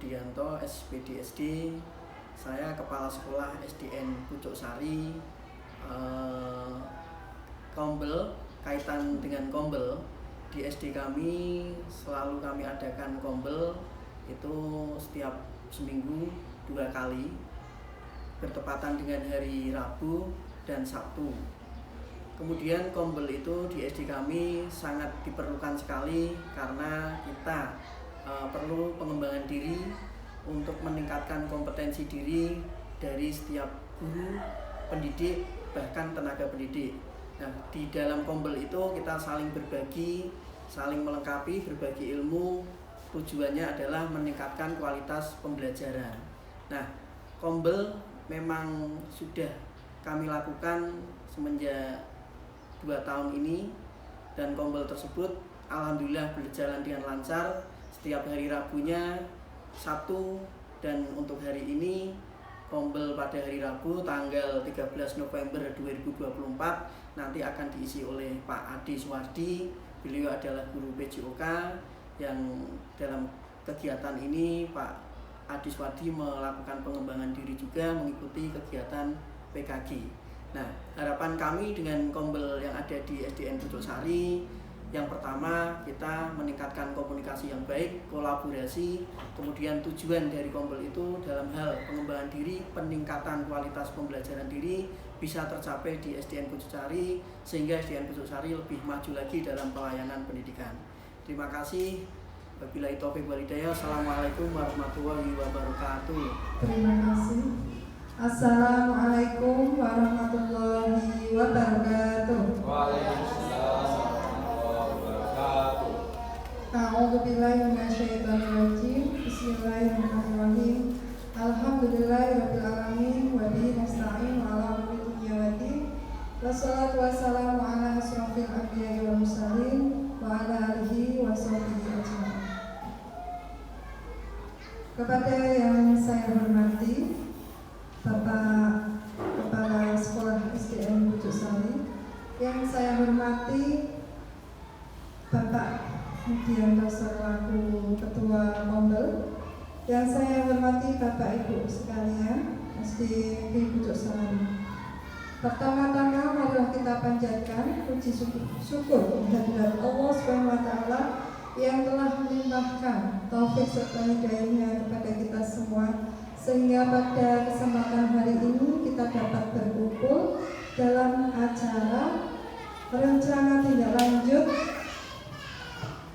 Mudianto, SPD SD. Saya Kepala Sekolah SDN Pucuk Sari. Kombel, kaitan dengan kombel, di SD kami selalu kami adakan kombel itu setiap seminggu 2 kali, bertepatan dengan hari Rabu dan Sabtu. Kemudian kombel itu di SD kami sangat diperlukan sekali karena kita perlu pengembangan diri untuk meningkatkan kompetensi diri dari setiap guru, pendidik, bahkan tenaga pendidik. Nah, di dalam kombel itu kita saling berbagi, saling melengkapi, berbagi ilmu. Tujuannya adalah meningkatkan kualitas pembelajaran. Nah, kombel memang sudah kami lakukan semenjak 2 tahun ini, dan kombel tersebut alhamdulillah berjalan dengan lancar. Setiap hari Rabunya, Sabtu, dan untuk hari ini kombel pada hari Rabu tanggal 13 November 2024 nanti akan diisi oleh Pak Adi Suwardi. Beliau adalah guru PJOK yang dalam kegiatan ini Pak Adi Suwardi melakukan pengembangan diri juga, mengikuti kegiatan PKG. Nah, harapan kami dengan kombel yang ada di SDN Pucuk Sari, yang pertama kita meningkatkan komunikasi yang baik, kolaborasi. Kemudian tujuan dari kombel itu dalam hal pengembangan diri, peningkatan kualitas pembelajaran diri bisa tercapai di SDN Pucuk Sari, sehingga SDN Pucuk Sari lebih maju lagi dalam pelayanan pendidikan. Terima kasih. Wabillahi taufiq wal hidayah. Assalamualaikum warahmatullahi wabarakatuh. Terima kasih. Assalamualaikum warahmatullahi wabarakatuh. Waalaikumsalam warahmatullahi wabarakatuh. A'udzu billahi minasyaitonir rajim. Bismillahirrahmanirrahim. Alhamdulillahirabbil alamin wa bihi nasta'in ala umuri dunya waddin. Wassalatu wassalamu ala asrofil anbiya'i wal mursalin wa ala alihi wa sahbihi ajma'in. Kepada yang saya hormati Bapak Kepala Sekolah SDN Pucuk Sari, yang saya hormati Bapak Mudianto selaku Ketua Kombel, yang saya hormati Bapak Ibu sekalian SDN Pucuk Sari. Pertama-tama marilah kita panjatkan puji syukur kehadirat Allah SWT yang telah melimpahkan taufik serta hidayahnya kepada kita semua, sehingga pada kesempatan hari ini kita dapat berkumpul dalam acara rencana tindak lanjut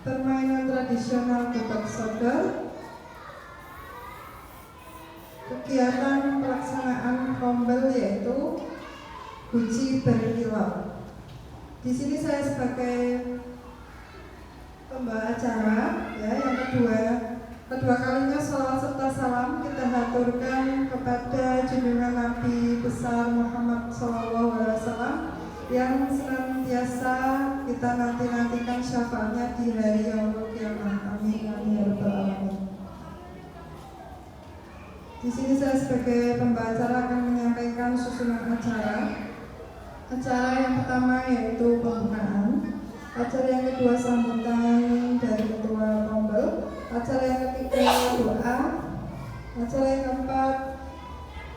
permainan tradisional Gobak Sodor, kegiatan pelaksanaan kombel yaitu Guci Berkilau. Di sini saya sebagai pembawa acara, ya, yang kedua kalinya sholawat serta salam kita haturkan kepada junjungan Nabi besar Muhammad SAW yang senantiasa kita nantikan syafaatnya di hari yaumul qiyamah. Amin amin ya rabbal alamin. Di sini saya sebagai pembawa acara akan menyampaikan susunan acara. Acara yang pertama yaitu pembukaan. Acara yang kedua sambutan dari Ketua Kombel. Acara yang ketiga doa. Acara yang keempat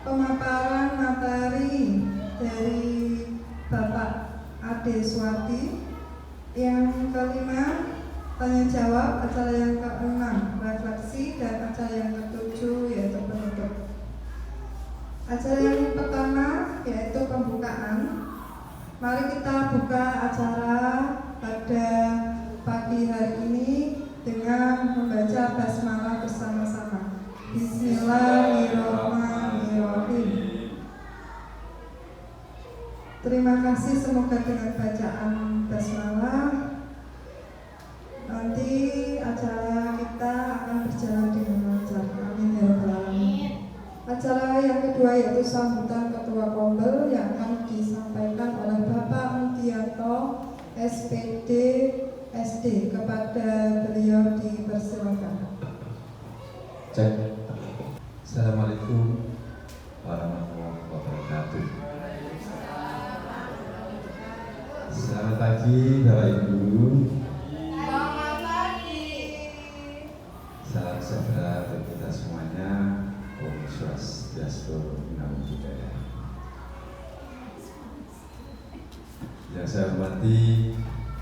pemaparan materi dari Bapak Ade Suwardi. Yang kelima tanya jawab. Acara yang keenam refleksi, dan acara yang ketujuh yaitu penutup. Acara yang pertama yaitu pembukaan. Mari kita buka acara pada pagi hari ini dengan membaca basmalah bersama-sama. Bismillahirrahmanirrahim. Terima kasih, semoga dengan bacaan basmalah nanti acara kita akan berjalan dengan lancar. Amin ya rabbal alamin. Acara yang kedua yaitu sambutan Ketua Kombel yang akan disampaikan oleh Bapak Mudianto SPD SD. Kepada beliau dipersilakan. Cek. Assalamualaikum warahmatullahi wabarakatuh. Selamat pagi Bapak Ibu. Selamat pagi. Salam sejahtera untuk kita semua. Yang saya hormati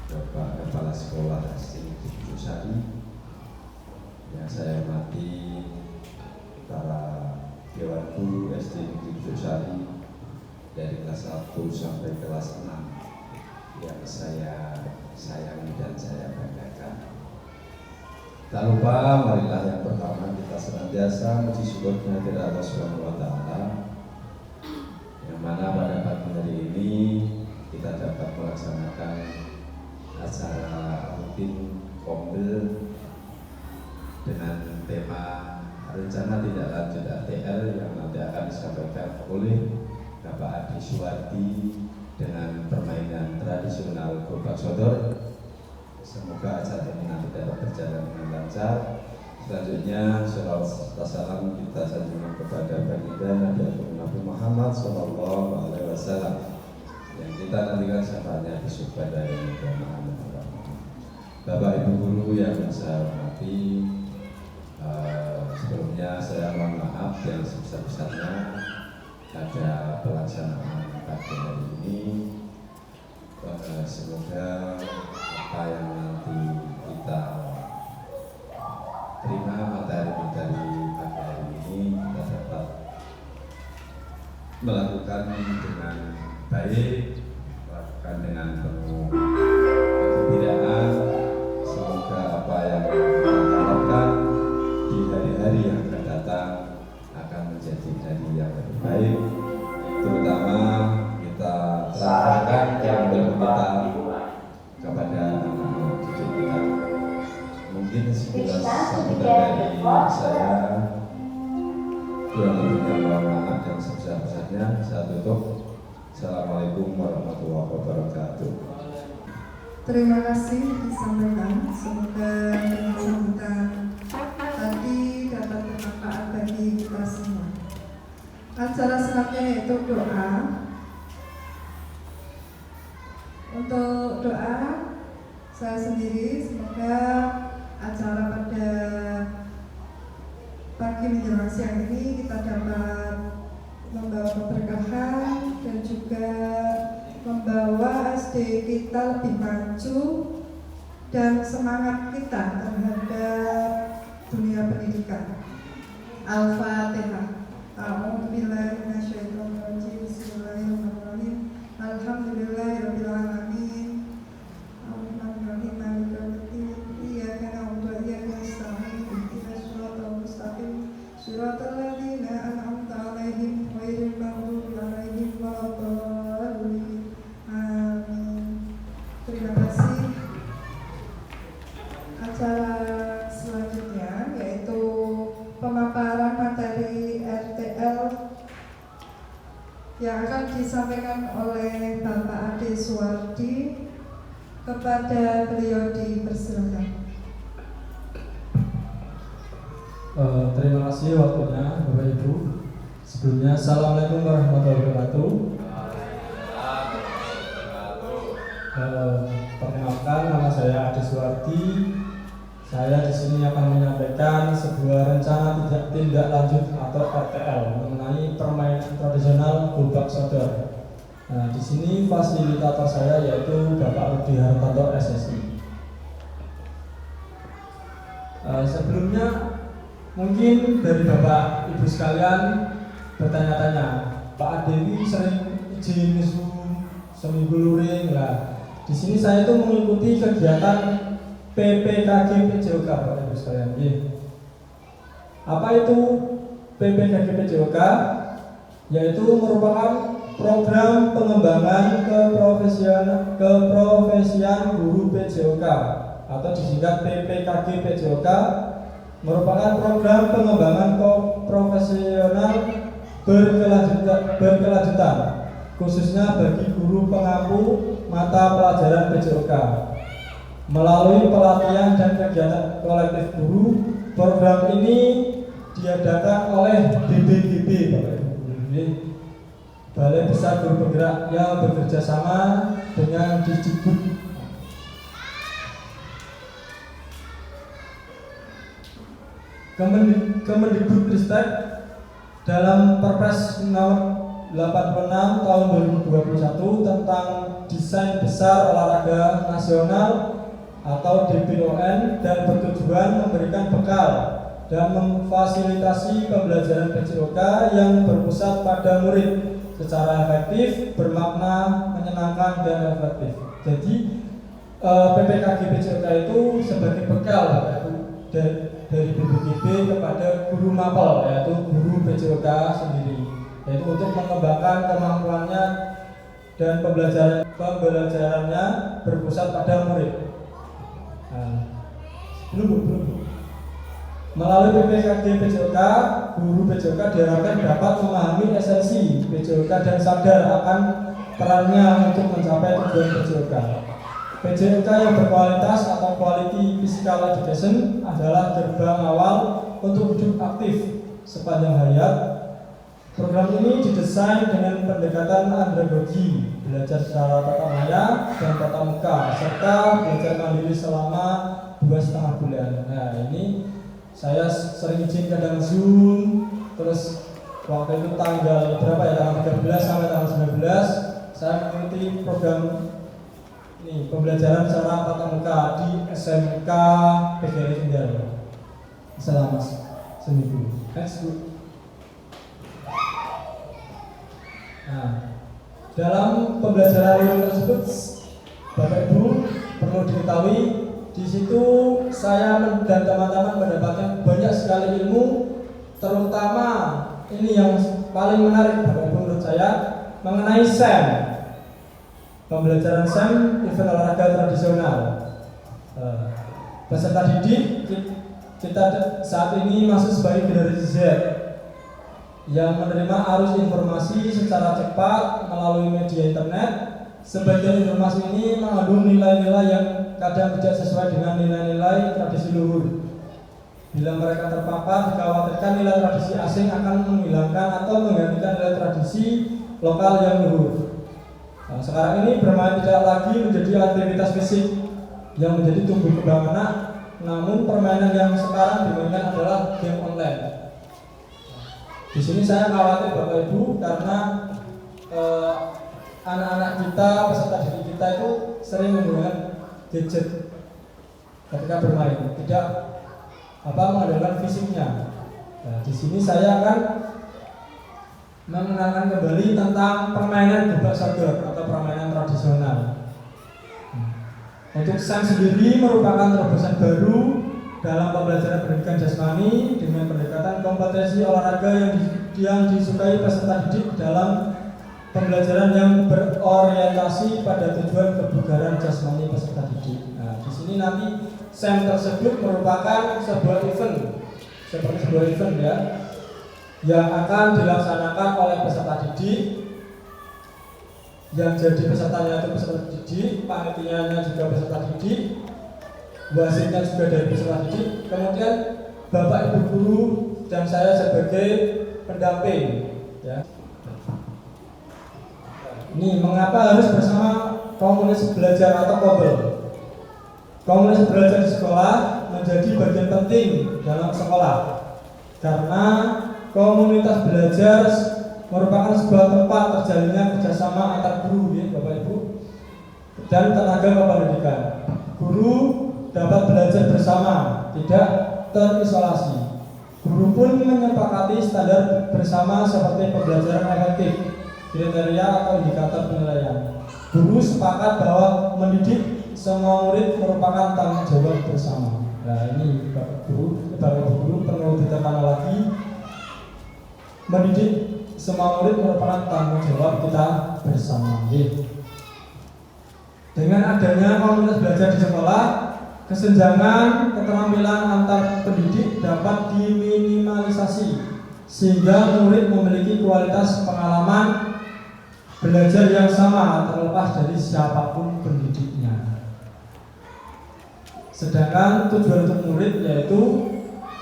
Bapak Kepala Sekolah SD Negeri Bojosari, yang saya hormati para Dewan Guru SD Negeri Bojosari dari kelas 1 sampai kelas 6 yang saya sayangi dan saya banggakan. Tak lupa, marilah yang pertama kita senantiasa memuji syukur kehadirat Allah Subhanahu wa Ta'ala, yang mana pada pagi hari ini kita dapat melaksanakan acara rutin Kombel dengan tema rencana tidak lanjut ATL yang nanti akan disampaikan oleh Bapak Adi Suwardi dengan permainan tradisional Gobak Sodor. Semoga acara ini nanti dapat berjalan dengan lancar. Selanjutnya sholawat serta salam kita sanjungan kepada baginda Nabi Muhammad SAW yang kita nantikan syafaatnya di surga dari Muhammad. Bapak Ibu Guru yang saya hormati, sebelumnya saya mohon maaf yang sebesar-besarnya ada pelaksanaan pagi hari ini. Semoga apa yang nanti kita terima materi dari pagi hari ini kita dapat melakukan dengan baik, melakukan dengan penuh kegembiraan. Semoga apa yang kita harapkan di hari-hari yang akan datang akan menjadi hari yang lebih baik, terutama kita terangkan yang kita kepada anak-anak didik kita. Mungkin sekilas sambutan dari saya, kurang lebihnya mohon maaf yang sebesar-besarnya. Saya tutup. Assalamualaikum warahmatullahi wabarakatuh. Terima kasih disampaikan. Semoga dengan sambutan tadi dapat bermanfaat bagi kita semua. Acara selanjutnya yaitu doa. Untuk doa saya sendiri, semoga acara pada pagi menjelang siang ini kita dapat membawa keberkahan dan juga membawa SD kita lebih maju dan semangat kita terhadap dunia pendidikan. Al-Fatihah. A'udzubillahi minasyaitonir rajim. Bismillahirrahmanirrahim. Alhamdulillahirabbil alamin. Arrahmanirrahim. Maliki yaumiddin. Iyyaka na'budu wa iyyaka nasta'in. Ihdinas siratal mustaqim. Shiratal ladzina an'amta 'alaihim ghairil maghdubi 'alaihim waladdallin. Amin. Terima kasih. Acara selanjutnya yaitu pemaparan materi RTL yang akan disampaikan oleh Bapak Ade Suwardi. Kepada beliau dipersilakan. Terima kasih waktunya Bapak Ibu. Sebelumnya Assalamualaikum warahmatullahi wabarakatuh. Perkenalkan, nama saya Ade Suwardi. Saya di sini akan menyampaikan sebuah rencana tindak lanjut atau RTL mengenai permainan tradisional Gobak Sodor. Nah, di sini fasilitator saya yaitu Bapak Rudi Hartanto SSI. Sebelumnya mungkin dari Bapak Ibu sekalian bertanya-tanya, Pak Adewi sering izin seminggu luring lah. Di sini saya itu mengikuti kegiatan PPKG PJOK, Bapak Ibu sekalian. Apa itu PPKG PJOK? Yaitu merupakan program pengembangan keprofesian guru PJOK atau disingkat PPKG PJOK, merupakan program pengembangan profesional berkelanjutan khususnya bagi guru pengampu mata pelajaran PJOK. Melalui pelatihan dan kegiatan kolektif guru, program ini diadakan oleh BBGB, Bapak Ibu, Balai Besar Guru Penggerak, yang bekerja sama dengan Dikbud. Kemendikbudristek dalam Perpres nomor 86 tahun 2021 tentang Desain Besar Olahraga Nasional atau DBON dan bertujuan memberikan bekal dan memfasilitasi pembelajaran PJOK yang berpusat pada murid secara efektif, bermakna, menyenangkan, dan efektif. Jadi PPKG PJOK itu sebagai bekal dari BPKB kepada guru mapel, yaitu guru PJOK sendiri, yaitu untuk mengembangkan kemampuannya dan pembelajarannya berpusat pada murid. Belum. Melalui PPKG PJOK, guru PJOK diharapkan dapat memahami esensi PJOK dan sadar akan perannya untuk mencapai tujuan PJOK. PJOK yang berkualitas atau quality physical education adalah gerbang awal untuk hidup aktif sepanjang hayat. Program ini didesain dengan pendekatan andragogi, belajar secara tatap maya dan tatap muka, serta belajar mandiri selama 2,5 bulan. Nah, ini saya sering izin kadang Zoom, terus waktu itu tanggal berapa ya, tanggal 13 sampai tanggal 19 saya mengikuti program ini, pembelajaran secara tatap muka di SMK PGRI Kendal selama seminggu. Next. Nah, dalam pembelajaran luring tersebut, Bapak Ibu perlu diketahui, di situ saya dan teman-teman mendapatkan banyak sekali ilmu, terutama ini yang paling menarik Bapak Ibu menurut saya mengenai SEM, pembelajaran SEM event olahraga tradisional. Peserta didik kita saat ini masuk sebagai generasi Z yang menerima arus informasi secara cepat melalui media internet. Sebagian informasi ini mengandung nilai-nilai yang kadang tidak sesuai dengan nilai-nilai tradisi luhur. Bila mereka terpapar, dikhawatirkan nilai tradisi asing akan menghilangkan atau menggantikan nilai tradisi lokal yang luhur. Nah, sekarang ini bermain tidak lagi menjadi aktivitas fisik yang menjadi tumbuh kembang anak, namun permainan yang sekarang dimainkan adalah game online. Di sini saya khawatir Bapak Ibu karena anak-anak kita, peserta didik kita itu sering menggunakan gadget ketika bermain, tidak mengandalkan fisiknya. Nah, di sini saya akan mengenalkan kembali tentang permainan gebak sodor atau permainan tradisional. Untuk SEM sendiri merupakan terobosan baru dalam pembelajaran pendidikan jasmani dengan pendekatan kompetensi olahraga yang disukai peserta didik dalam pembelajaran yang berorientasi pada tujuan kebugaran jasmani peserta didik. Nah, di sini nanti SEM tersebut merupakan sebuah event, seperti sebuah event ya, yang akan dilaksanakan oleh peserta didik. Yang jadi pesertanya itu peserta didik, panitianya juga peserta didik, wasitnya juga dari peserta didik, kemudian Bapak Ibu guru dan saya sebagai pendamping ya. Ini mengapa harus bersama komunitas belajar atau KOBEL? Komunitas belajar di sekolah menjadi bagian penting dalam sekolah karena komunitas belajar merupakan sebuah tempat terjalinnya kerjasama antar guru ya Bapak Ibu dan tenaga kependidikan. Guru dapat belajar bersama, tidak terisolasi. Guru pun menyepakati standar bersama seperti pembelajaran efektif, kriteria atau indikator penilaian. Guru sepakat bahwa mendidik semua murid merupakan tanggung jawab bersama. Nah, ini Bapak Guru perlu ditekan lagi, mendidik semua murid merupakan tanggung jawab kita bersama. Dengan adanya komunitas belajar di sekolah, kesenjangan keterampilan antar pendidik dapat diminimalisasi sehingga murid memiliki kualitas pengalaman belajar yang sama terlepas dari siapapun pendidiknya. Sedangkan tujuan untuk murid yaitu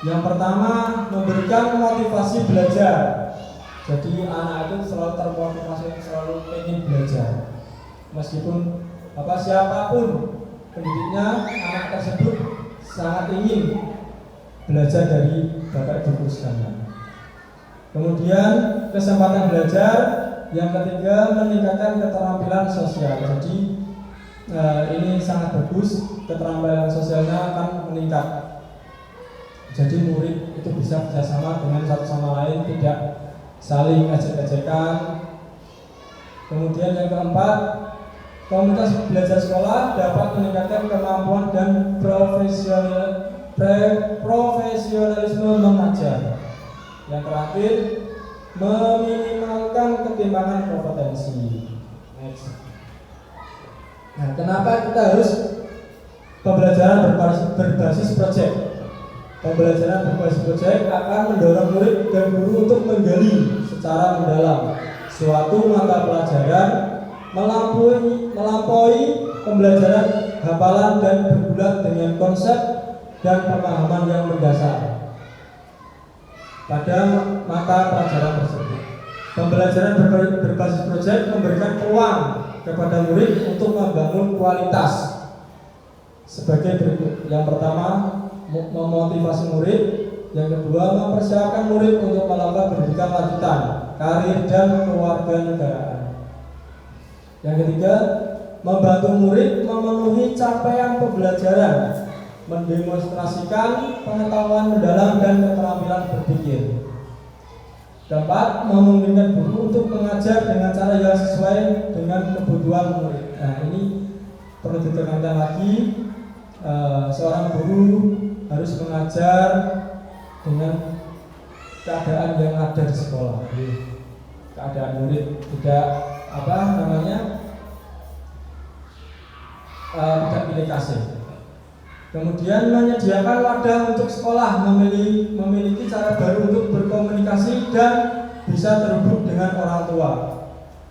yang pertama memberikan motivasi belajar. Jadi anak itu selalu termotivasi, selalu ingin belajar. Meskipun siapapun pendidiknya, anak tersebut sangat ingin belajar dari Bapak Ibu sekalian. Kemudian kesempatan belajar yang ketiga meningkatkan keterampilan sosial. Jadi ini sangat bagus, keterampilan sosialnya akan meningkat. Jadi murid itu bisa bekerjasama dengan satu sama lain, tidak saling ejek-ejekan. Kemudian yang keempat, komunitas belajar sekolah dapat meningkatkan kemampuan dan profesionalisme mengajar. Yang terakhir, meminimalkan ketimpangan kompetensi. Next. Nah, kenapa kita harus pembelajaran berbasis proyek? Pembelajaran berbasis proyek akan mendorong murid dan guru untuk menggali secara mendalam suatu mata pelajaran, melampaui pembelajaran hafalan dan bergulat dengan konsep dan pemahaman yang mendasar pada mata pelajaran tersebut. Pembelajaran berbasis proyek memberikan peluang kepada murid untuk membangun kualitas sebagai berikut. Yang pertama, memotivasi murid. Yang kedua, mempersiapkan murid untuk melakukan pendidikan lanjutan, karir dan kewarganegaraan. Yang ketiga, membantu murid memenuhi capaian pembelajaran, mendemonstrasikan pengetahuan mendalam dan keterampilan berpikir. Keempat, memungkinkan guru untuk mengajar dengan cara yang sesuai dengan kebutuhan murid. Nah, ini perlu ditekankan lagi, seorang guru harus mengajar dengan keadaan yang ada di sekolah, keadaan murid, tidak tidak pilih kasih. Kemudian menyediakan wadah untuk sekolah, memiliki cara baru untuk berkomunikasi dan bisa terhubung dengan orang tua,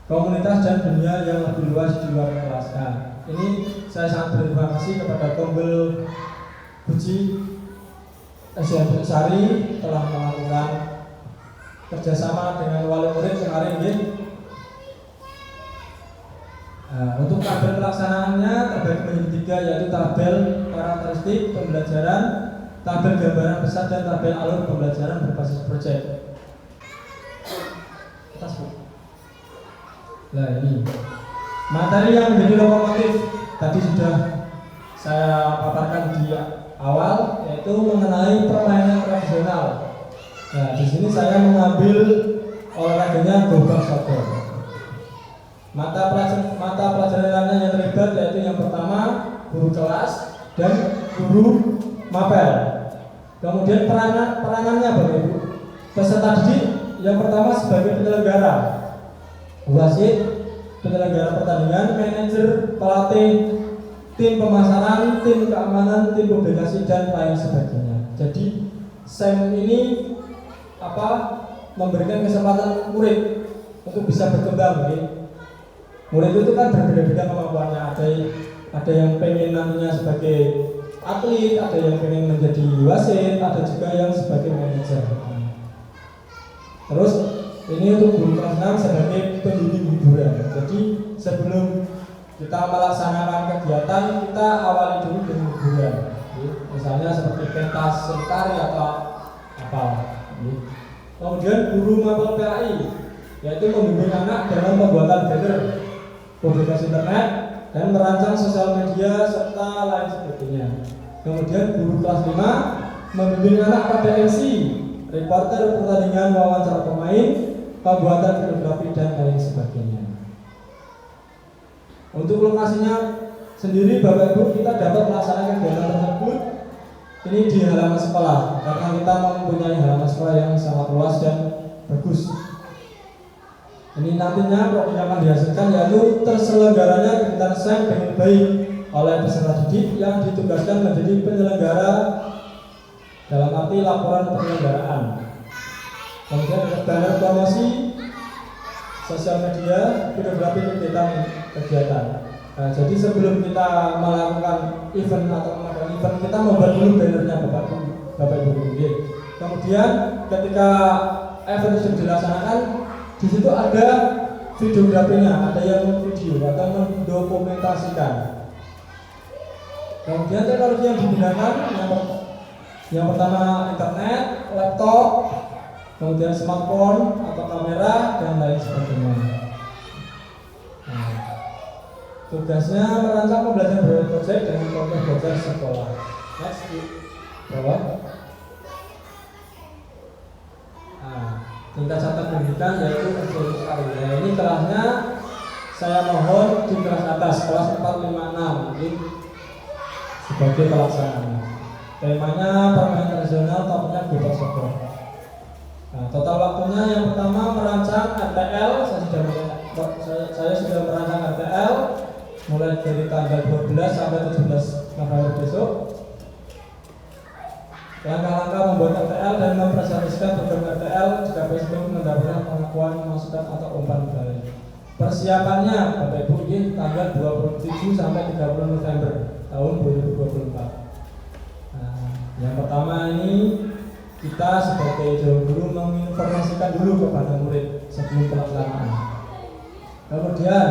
komunitas dan dunia yang lebih luas di luar kelas. Nah, ini saya sangat berterima kasih kepada Kombel Puji SMP Sari telah melakukan kerjasama dengan wali murid kemarin. Untuk tabel pelaksanaannya terbagi menjadi 3, yaitu tabel karakteristik pembelajaran, tabel gambaran besar, dan tabel alur pembelajaran berbasis proyek. Nah, ini materi yang menjadi lokomotif tadi sudah saya paparkan di awal, yaitu mengenai permainan tradisional. Nah, di sini saya mengambil olahraganya gobang sodor. Mata pelajaran yang terlibat yaitu yang pertama guru kelas dan guru mapel. Kemudian peranannya Bapak Ibu. Peserta didik yang pertama sebagai penyelenggara, wasit, penyelenggara pertandingan, manajer, pelatih, tim pemasaran, tim keamanan, tim publikasi, dan lain sebagainya. Jadi SEM ini memberikan kesempatan murid untuk bisa berkembang. Murid itu kan berbeda-beda kemampuannya. Ada yang pengen nantinya sebagai atlet, ada yang pengen menjadi wasit, ada juga yang sebagai manajer. Terus ini untuk guru kelas 6 sebagai pembimbing hiburan. Jadi sebelum kita melaksanakan kegiatan, kita awali dulu dengan hiburan. Misalnya seperti pentas tari atau apa. Kemudian guru mapel PAI, yaitu membimbing anak dalam pembuatan banner, publikasi internet, dan merancang sosial media serta lain sebagainya. Kemudian guru kelas 5 membimbing anak pada MC, reporter pertandingan, wawancara pemain, pembuatan fotografi, dan lain sebagainya. Untuk lokasinya sendiri Bapak Ibu, kita dapat melaksanakan kegiatan tersebut ini di halaman sekolah, karena kita mempunyai halaman sekolah yang sangat luas dan bagus. Ini nantinya program yang akan dihasilkan yaitu terselenggaranya kegiatan SEM dengan baik oleh peserta didik yang ditugaskan menjadi penyelenggara dalam arti laporan penyelenggaraan. Kemudian ada banner promosi, sosial media, videografi kegiatan. Nah, jadi sebelum kita melakukan event atau mengadakan event, kita membuat dulu bannernya Bapak Ibu. Kemudian ketika event itu dilaksanakan, di situ ada videografinya, ada yang video atau mendokumentasikan. Kemudian teknologi yang digunakan yang pertama internet, laptop, kemudian smartphone atau kamera, dan lain sebagainya. Tugasnya merancang pembelajaran proyek dengan contoh belajar sekolah. Next, bawah. Nah, tingkat catat pendidikan yaitu SDN sekali. Nah, ini kelasnya saya mohon di kelas atas, kelas 456 ini sebagai pelaksananya. Temanya permainan tradisional, topiknya gubak sokor. Nah, total waktunya yang pertama merancang RTL, saya sudah merancang RTL mulai dari tanggal 12 sampai 17 November besok. Langkah-langkah membuat RTL dan mempresentasikan program RTL jika Facebook mendapatkan pengakuan, masukan atau umpan balik. Persiapannya Bapak Ibu ini tanggal 27 sampai 30 November tahun 2024. Nah, yang pertama ini kita sebagai jauh guru menginformasikan dulu kepada murid sebelum pelaksanaan. Kemudian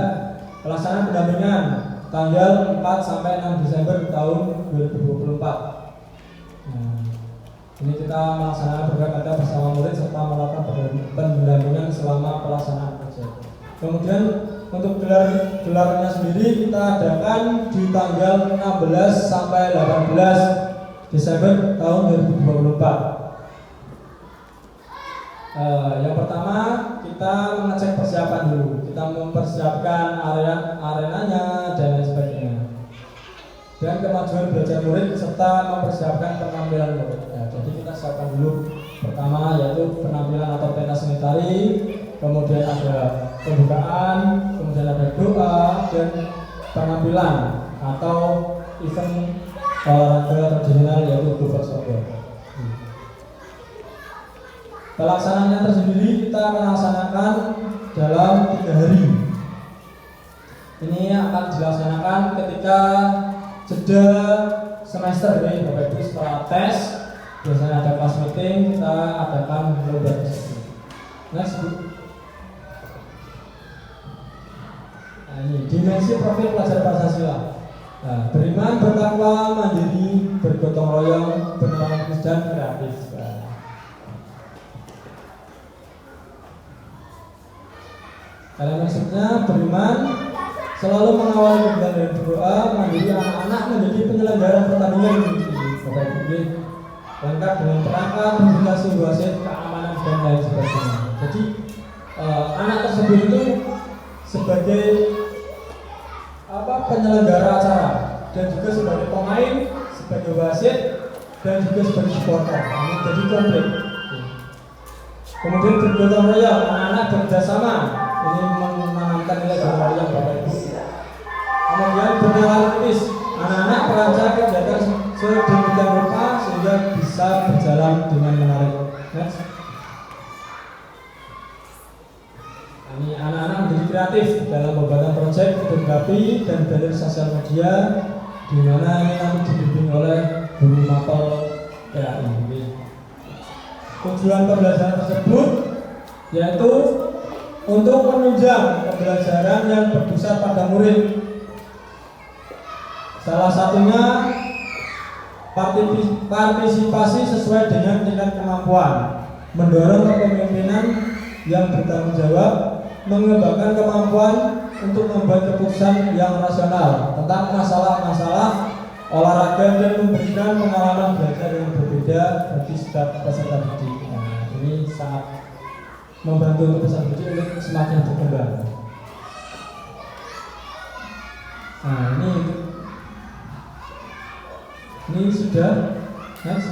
pelaksanaan pendampingan tanggal 4 sampai 6 Desember tahun 2024. Nah, ini kita melaksanakan program RTL bersama murid serta melakukan pendampingan selama pelaksanaan proyek. Kemudian untuk gelarnya sendiri kita adakan di tanggal 16 sampai 18 Desember tahun 2024. Yang pertama kita mengecek persiapan dulu. Kita mempersiapkan arenanya dan lain sebagainya. Dan kemajuan belajar murid serta mempersiapkan penampilan murid. Jadi kita siapkan dulu. Pertama yaitu penampilan atau pentas seni tari, kemudian ada pembukaan, kemudian ada doa dan penampilan atau event olahraga tradisional yaitu gubak sokor. Pelaksanaannya tersendiri kita melaksanakan dalam 3 hari. Ini akan dilaksanakan ketika jeda semester ini Bapak Ibu setelah tes. Biasanya ada kelas meeting, kita adakan lomba tersebut. Next, Bu. Nah, ini dimensi profil pelajar Pancasila. Nah, beriman, bertakwa, mandiri, bergotong royong, bertoleransi dan kreatif. Dalam maksudnya beriman, selalu mengawali kegiatan dan berdoa, mandiri anak-anak menjadi penyelenggara pertandingan Bapak Ibu, lengkap dengan perangkat, publikasi, wasit, keamanan dan lain sebagainya. Jadi anak tersebut itu sebagai penyelenggara acara dan juga sebagai pemain, sebagai wasit dan juga sebagai supporter. Ini jadi komplit. Kemudian bergotong royong, anak-anak bekerjasama. Ini menanamkan nilai gotong royong Bapak Ibu. Kemudian berdialektis, anak-anak pelajar kegiatan sedemikian rupa sehingga bisa berjalan dengan menarik. Next. Ini anak-anak menjadi kreatif dalam pembuatan proyek fotografi dan belajar sosial media, di mana ini nanti dibimbing oleh guru mapel PAI. Tujuan pembelajaran tersebut yaitu untuk menunjang pembelajaran yang berpusat pada murid. Salah satunya partisipasi sesuai dengan tingkat kemampuan, mendorong kepemimpinan yang bertanggung jawab, mengembangkan kemampuan untuk membuat keputusan yang rasional tentang masalah-masalah olahraga dan memberikan pengalaman belajar yang berbeda bagi setiap peserta didik. Nah, ini sangat membantu untuk peserta didik untuk semakin berkembang. Nah, ini sudah. Next.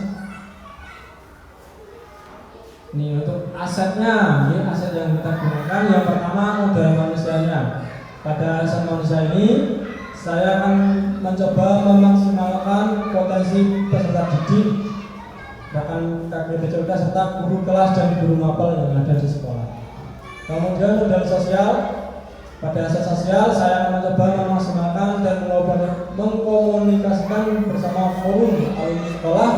Ini untuk asetnya, ini aset yang kita gunakan. Yang pertama modal manusianya. Pada aset manusia ini saya akan mencoba memaksimalkan potensi peserta didik, bahkan KGBCOK serta guru kelas dan guru mapel yang ada di sekolah. Kemudian modal sosial. Pada aset sosial saya akan mencoba memaksimalkan dan mengkomunikasikan bersama forum alumni sekolah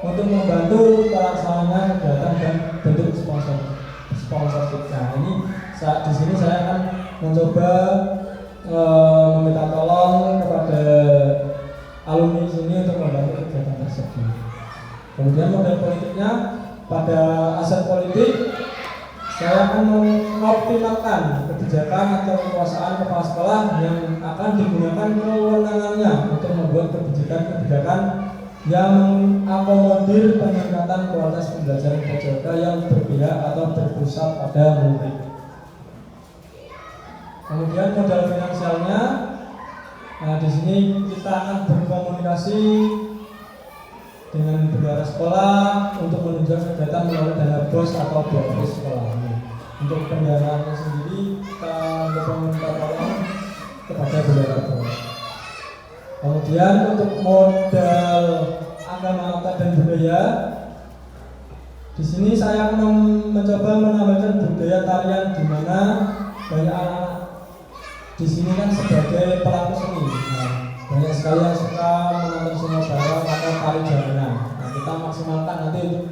untuk membantu pelaksanaan kegiatan dan bentuk sponsorship. Nah, ini di sini saya akan mencoba meminta tolong kepada alumni sini untuk membantu kegiatan tersebut. Kemudian modal politiknya, pada aset politik saya akan mengoptimalkan kebijakan atau kekuasaan kepala sekolah yang akan digunakan kewenangannya untuk membuat kebijakan-kebijakan yang mengakomodir peningkatan kualitas pembelajaran PJOK yang berpihak atau berpusat pada murid. Kemudian modal finansialnya, nah di sini kita akan berkomunikasi dengan bendahara sekolah untuk menunjang kegiatan melalui dana BOS atau BOS sekolah. Untuk pendanaannya sendiri kita meminta tolong kepada bendahara sekolah. Kemudian untuk modal agama dan budaya, di sini saya akan mencoba menambahkan budaya tarian di mana banyak anak di sini kan sebagai pelaku seni. Nah, banyak sekali yang suka menonton seni bareng atau tari jalanan. Nah, kita maksimalkan nanti untuk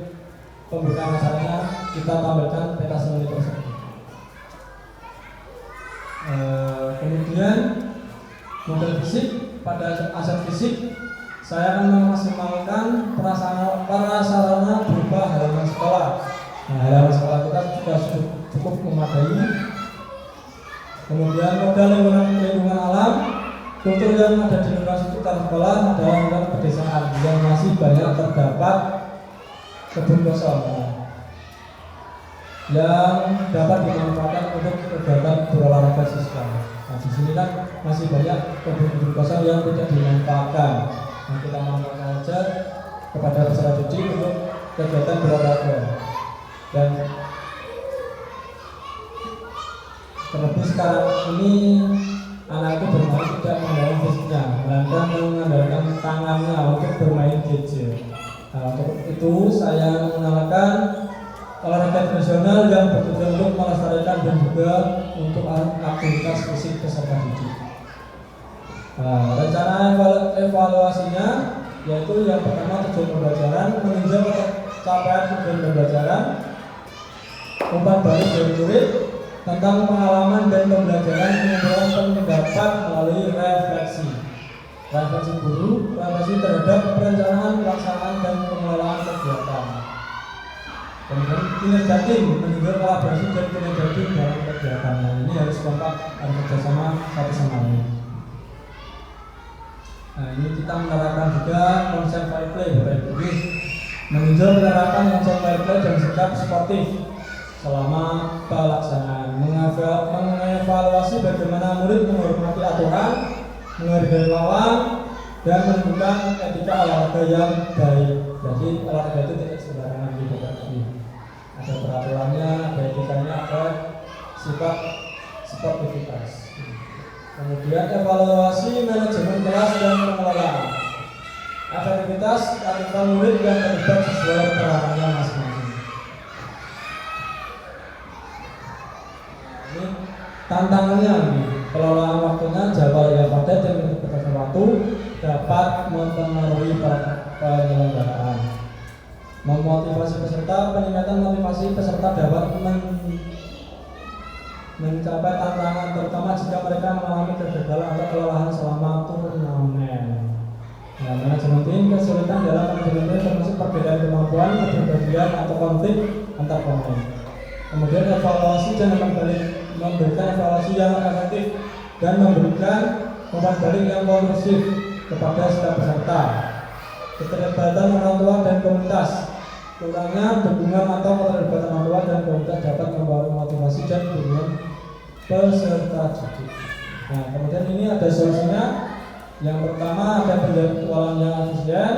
pembukaan acaranya kita tampilkan peta seni tersebut. Kemudian model fisik, pada aspek fisik saya akan memaksimalkan prasarana berupa halaman sekolah. Nah, halaman sekolah kita sudah cukup memadai. Kemudian modal lingkungan alam, kultur yang ada di lokasi sekitar sekolah adalah lingkungan pedesaan yang masih banyak terdapat kebun kosong yang dapat dimanfaatkan untuk kegiatan berolahraga siswa. Nah, di sini kan masih banyak kebun kosong yang tidak dimanfaatkan. Nah, kita manfaatkan saja kepada peserta didik untuk kegiatan berolahraga. Dan terlebih sekarang ini anak itu bermain tidak mengandalkan fisiknya, melainkan mengandalkan tangannya untuk bermain gadget. Nah, untuk itu saya mengenalkan olahraga tradisional yang bertujuan untuk melestarikan dan juga untuk aktivitas fisik peserta didik. Nah, rencana evaluasinya yaitu yang pertama tujuan pembelajaran, meninjau capaian tujuan pembelajaran, umpan balik dari murid tentang pengalaman dan pembelajaran, mengumpulkan pendapat melalui refleksi guru, refleksi terhadap perencanaan, pelaksanaan dan pengelolaan kegiatan. Kemudian kinerja tim, meninjau kolaborasi dan kinerja tim dalam kegiatan. Nah, ini harus kompak, harus kerjasama satu sama lain. Nah, ini kita menerapkan juga konsep fair play, Bapak Ibu. Meninjau penerapan konsep fair play dan sikap sportif selama pelaksanaan, mengevaluasi bagaimana murid menghormati aturan, menghargai lawan, dan menunjukkan etika olahraga yang baik. Jadi olahraga itu tidak sembarangan gitu, ada peraturannya, ada etikanya, ada sifat sportivitas. Kemudian evaluasi manajemen kelas dan pengelolaan, efektivitas keaktifan murid yang terlibat sesuai peranannya masing-masing. Ini tantangannya nih, pengelolaan waktunya jadwal yang padat dan keterbatasan waktu dapat mempengaruhi penyelenggaraan. Memotivasi peserta, peningkatan motivasi peserta dapat mencapai tantangan, terutama jika mereka mengalami kegagalan atau kelelahan selama turnamen. Nah, manajemen tim, kesulitan dalam manajemen tim termasuk perbedaan kemampuan, kepribadian atau konflik antar pemain. Kemudian evaluasi dan memberikan evaluasi yang efektif dan memberikan umpan balik yang kondusif kepada setiap peserta. Keterlibatan orang tua dan komunitas, kurangnya dukungan atau keterlibatan orang tua dan komunitas dapat membawa motivasi dan dukungan peserta didik. Nah, kemudian ini ada solusinya. Yang pertama ada penjadwalan yang efisien,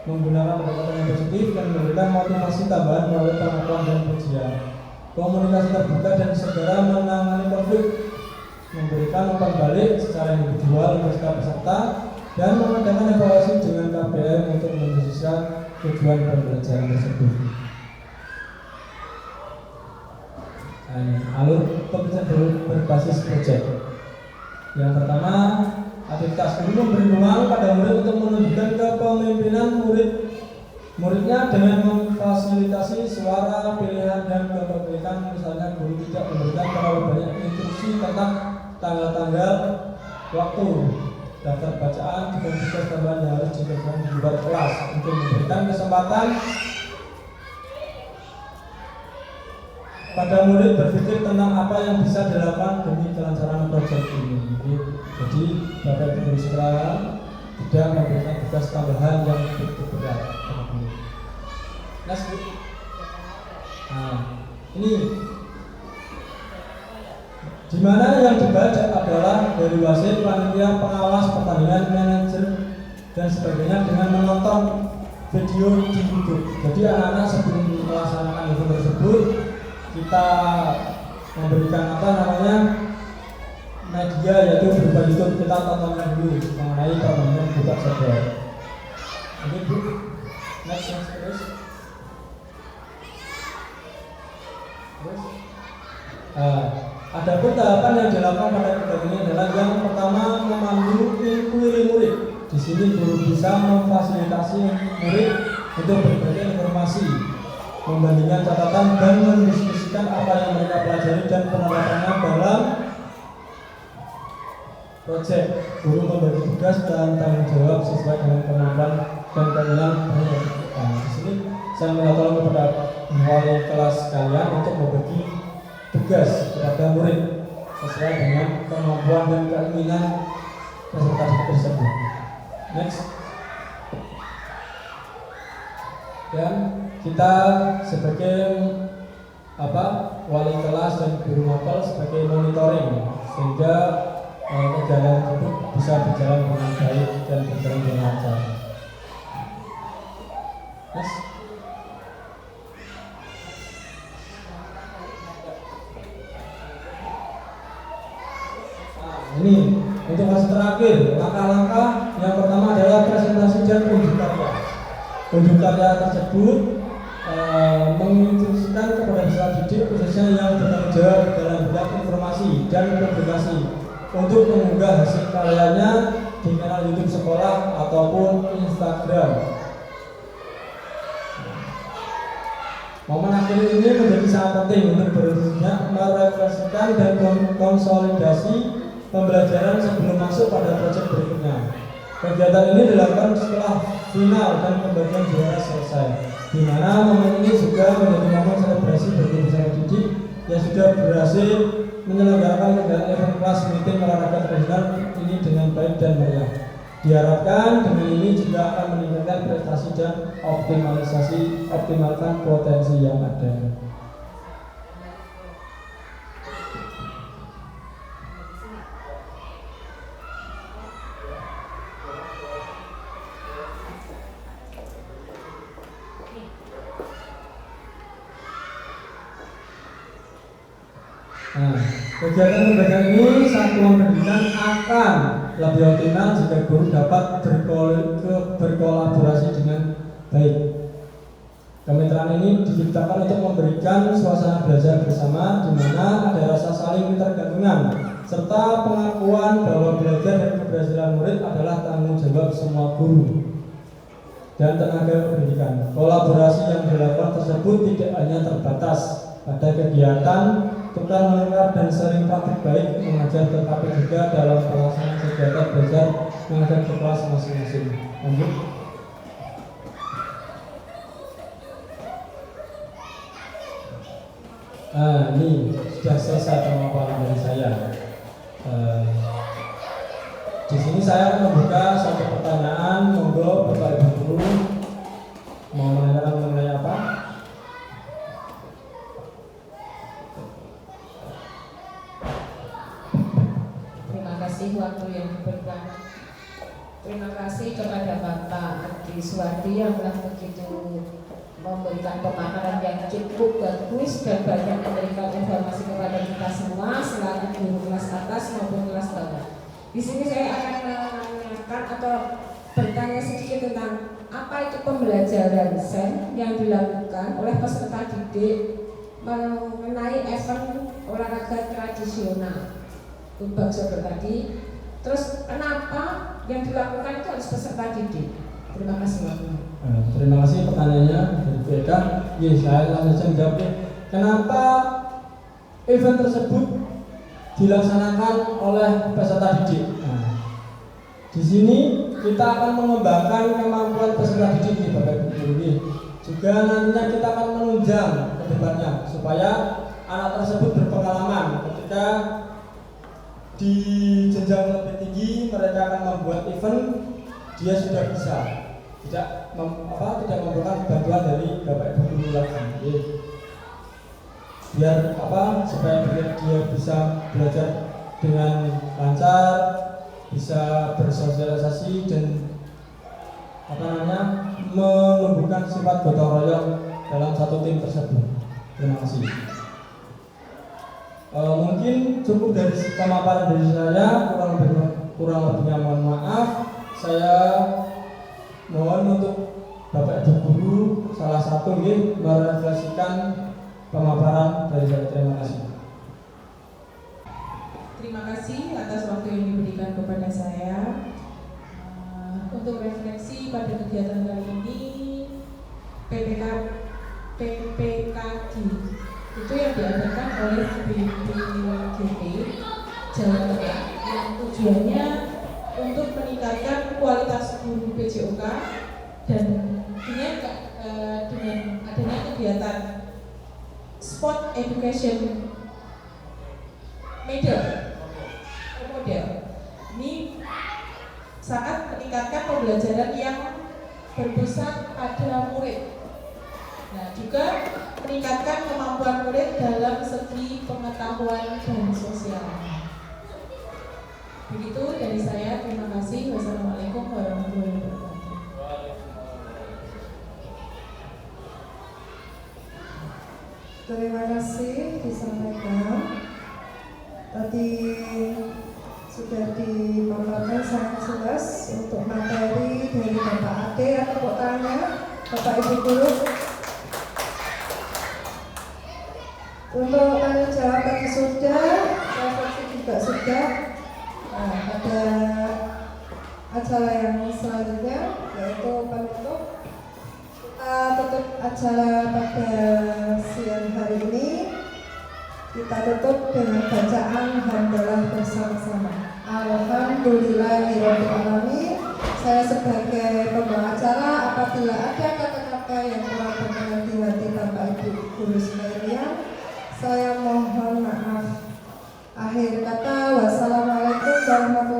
menggunakan pendekatan yang positif dan memberikan motivasi tambahan melalui pengakuan dan pujian. Komunikasi terbuka dan segera menangani konflik, memberikan umpan balik secara individual untuk setiap peserta, dan mengadakan evaluasi dengan KBM untuk mendesain tujuan pembelajaran tersebut. Alur pembelajaran berbasis proyek. Yang pertama, aktivitas guru memberi ruang pada murid untuk menunjukkan kepemimpinan muridnya dengan memfasilitasi suara, pilihan, dan kepemilikan. Misalnya guru tidak memberikan terlalu banyak instruksi tentang tanggal-tanggal, waktu, daftar bacaan, dan tugas tambahan yang harus dikerjakan di luar kelas untuk memberikan kesempatan pada murid berpikir tentang apa yang bisa dilakukan demi kelancaran proyek ini. Jadi Bapak Ibu Guru sekalian tidak memberikan tugas tambahan yang begitu berat. Next. Nah, ini di mana yang dibaca adalah dari wasit, panitia, pengawas pertandingan, manajer dan sebagainya dengan menonton video di YouTube. Jadi anak-anak sebelum melaksanakan event tersebut kita memberikan media, yaitu berupa YouTube. Kita tontonkan dulu mengenai permainan buka saja. Ini Bu, next terus. Adapun tahapan yang dilakukan pada kegiatan ini adalah yang pertama memandu inquiry murid. Di sini guru bisa memfasilitasi murid untuk berbagi informasi, membandingkan catatan dan mendiskusikan apa yang mereka pelajari dan penerapannya dalam proyek. Guru membagi tugas dan tanggung jawab sesuai dengan kemampuan dan keinginan murid. Di sini saya minta tolong kepada wali kelas kalian untuk membagi tugas kepada murid sesuai dengan kemampuan dan keinginan peserta tersebut. Next. Dan kita sebagai wali kelas dan guru mapel sebagai monitoring sehingga kegiatan tersebut bisa berjalan dengan baik dan berjalan dengan lancar. Next. Ini untuk fase terakhir, langkah-langkah yang pertama adalah presentasi dan unjuk karya. Unjuk karya tersebut menginstruksikan kepada peserta didik khususnya yang bertanggung jawab dalam bidang informasi dan publikasi untuk mengunggah hasil karyanya di kanal YouTube sekolah ataupun Instagram. Momen akhir ini menjadi sangat penting untuk berfungsinya merefleksikan dan konsolidasi pembelajaran sebelum masuk pada proyek berikutnya. Kegiatan ini dilakukan setelah final dan pembagian juara selesai, di mana momen ini juga menjadi momen selebrasi bagi peserta didik yang sudah berhasil menyelenggarakan kegiatan event kelas meeting olahraga tradisional ini dengan baik dan meriah. Diharapkan dengan ini juga akan meningkatkan prestasi dan optimalkan potensi yang ada. Nah, kegiatan pembelajaran ini satuan pendidikan akan lebih optimal jika guru dapat berkolaborasi dengan baik. Kemitraan ini diciptakan untuk memberikan suasana belajar bersama di mana ada rasa saling ketergantungan serta pengakuan bahwa belajar dan keberhasilan murid adalah tanggung jawab semua guru dan tenaga pendidikan. Kolaborasi yang dilakukan tersebut tidak hanya terbatas pada kegiatan tukar menukar dan sering praktik baik mengajar, tetapi juga dalam pelaksanaan kegiatan belajar mengajar ke kelas masing-masing. Lanjut. Ini sudah selesai pemaparan dari saya. Di sini saya akan membuka satu pertanyaan. Monggo Bapak Ibu Guru mau menanyakan mengenai apa? Waktu yang diberikan. Terima kasih kepada Bapak Adi Suwardi yang telah begitu memberikan pemaparan yang cukup bagus dan banyak memberikan informasi kepada kita semua selaku guru kelas atas maupun kelas bawah. Di sini saya akan menanyakan atau bertanya sedikit tentang apa itu pembelajaran SEN yang dilakukan oleh peserta didik mengenai event olahraga tradisional. Bang Sodo tadi, terus kenapa yang dilakukan itu harus peserta didik? Terima kasih Bapak. Terima kasih pertanyaannya dari BK. Saya langsung saja menjawab. Kenapa event tersebut dilaksanakan oleh peserta didik? Di sini kita akan mengembangkan kemampuan peserta didik nih Bapak Ibu Guru. Juga nantinya kita akan menunjang ke depannya supaya anak tersebut berpengalaman ketika di jenjang lebih tinggi mereka akan membuat event, dia sudah bisa tidak memerlukan bantuan dari bapak ibu guru lagi. Biar supaya dia bisa belajar dengan lancar, bisa bersosialisasi dan menumbuhkan sifat gotong royong dalam satu tim tersebut. Terima kasih. Mungkin cukup dari pemaparan dari saya, kurang lebihnya mohon maaf. Saya mohon untuk Bapak Ibu Guru salah satu merefleksikan pemaparan dari saya. Terima kasih. Terima kasih atas waktu yang diberikan kepada saya. Untuk refleksi pada kegiatan kali ini, PPKG itu yang diadakan oleh BPGT Jawa Tengah, yang tujuannya untuk meningkatkan kualitas guru PJOK dan dengan adanya kegiatan sport education model ini sangat meningkatkan pembelajaran yang berpusat pada murid. Nah, juga meningkatkan kemampuan murid dalam segi pengetahuan dan sosial. Begitu dari saya, terima kasih. Wassalamualaikum warahmatullahi wabarakatuh. Terima kasih disampaikan. Tadi sudah dipaparkan sangat jelas untuk materi dari Bapak Ade. Ada pertanyaan, Bapak Ibu Guru? Untuk tanya jawab tadi sudah, refleksi juga sudah. Nah, pada acara yang selanjutnya yaitu penutup. Kita tutup acara pada siang hari ini. Kita tutup dengan bacaan hamdalah bersama-sama. Alhamdulillahirabbil alamin. Saya sebagai pembawa acara, apabila ada kata-kata yang telah berkenan di hati Bapak Ibu Guru sekalian, saya mohon maaf. Akhir kata, wassalamualaikum warahmatullahi wabarakatuh.